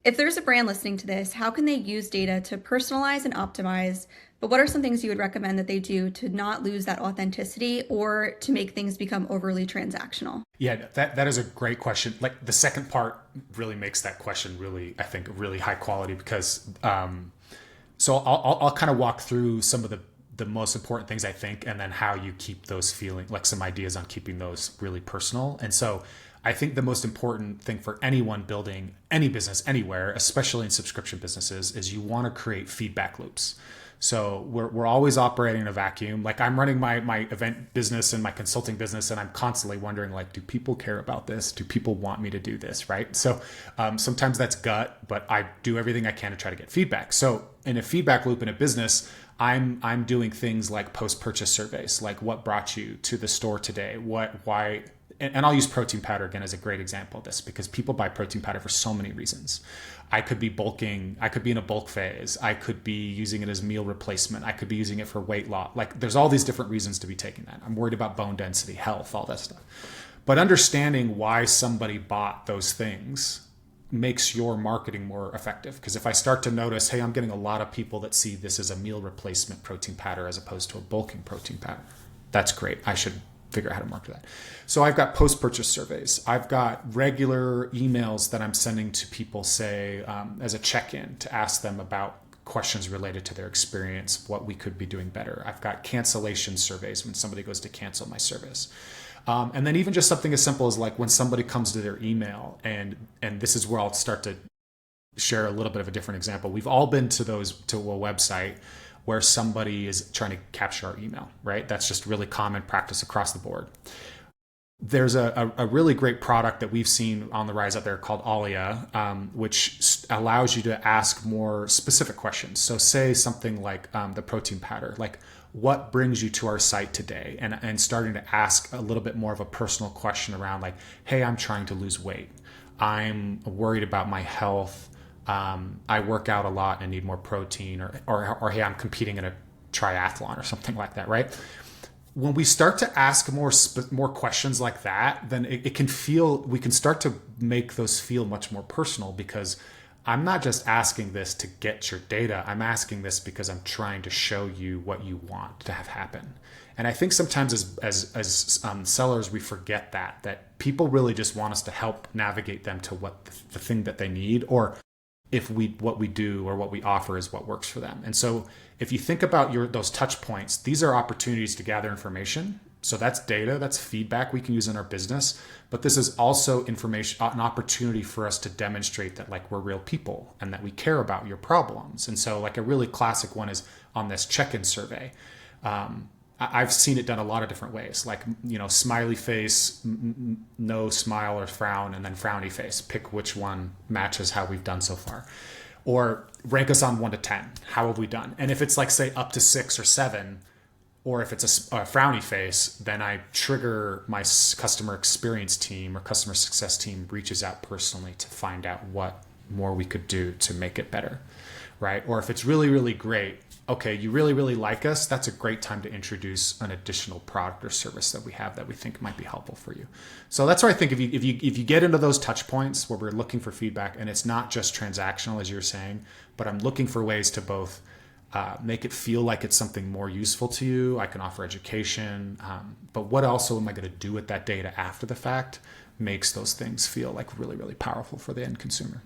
If there's a brand listening to this, how can they use data to personalize and optimize? But what are some things you would recommend that they do to not lose that authenticity or to make things become overly transactional? Yeah, that is a great question. Like the second part really makes that question really, I think, really high quality because so I'll kind of walk through some of the most important things I think, and then how you keep those feeling like some ideas on keeping those really personal. And so I think the most important thing for anyone building any business anywhere, especially in subscription businesses, is you want to create feedback loops. So we're always operating in a vacuum. Like I'm running my event business and my consulting business, and I'm constantly wondering, like, do people care about this? Do people want me to do this? Right. So sometimes that's gut, but I do everything I can to try to get feedback. So in a feedback loop in a business, I'm doing things like post-purchase surveys, like what brought you to the store today? Why? And I'll use protein powder again as a great example of this because people buy protein powder for so many reasons. I could be bulking. I could be in a bulk phase. I could be using it as meal replacement. I could be using it for weight loss. Like there's all these different reasons to be taking that. I'm worried about bone density, health, all that stuff. But understanding why somebody bought those things makes your marketing more effective. Because if I start to notice, hey, I'm getting a lot of people that see this as a meal replacement protein powder as opposed to a bulking protein powder, that's great. I should figure out how to market that. So I've got post-purchase surveys. I've got regular emails that I'm sending to people, say, as a check-in to ask them about questions related to their experience, what we could be doing better. I've got cancellation surveys when somebody goes to cancel my service. And then even just something as simple as like when somebody comes to their email, and this is where I'll start to share a little bit of a different example. We've all been to a website where somebody is trying to capture our email, right? That's just really common practice across the board. There's a really great product that we've seen on the rise out there called Alia, which allows you to ask more specific questions. So say something like the protein powder, like what brings you to our site today? And starting to ask a little bit more of a personal question around like, hey, I'm trying to lose weight. I'm worried about my health. I work out a lot and need more protein, or hey, I'm competing in a triathlon or something like that, right? When we start to ask more questions like that, then it can feel, we can start to make those feel much more personal because I'm not just asking this to get your data. I'm asking this because I'm trying to show you what you want to have happen. And I think sometimes as sellers, we forget that people really just want us to help navigate them to what the thing that they need, or if what we do or what we offer is what works for them. And so if you think about those touch points, these are opportunities to gather information. So that's data, that's feedback we can use in our business, but this is also information, an opportunity for us to demonstrate that like we're real people and that we care about your problems. And so like a really classic one is on this check-in survey. I've seen it done a lot of different ways, like, smiley face, no smile or frown, and then frowny face. Pick which one matches how we've done so far. Or rank us on 1 to 10. How have we done? And if it's like, say, up to 6 or 7, or if it's a frowny face, then I trigger my customer experience team or customer success team reaches out personally to find out what more we could do to make it better, right? Or if it's really, really great, okay, you really, really like us, that's a great time to introduce an additional product or service that we have that we think might be helpful for you. So that's why I think if you get into those touch points where we're looking for feedback, and it's not just transactional, as you're saying, but I'm looking for ways to both make it feel like it's something more useful to you. I can offer education, but what also am I going to do with that data after the fact makes those things feel like really, really powerful for the end consumer.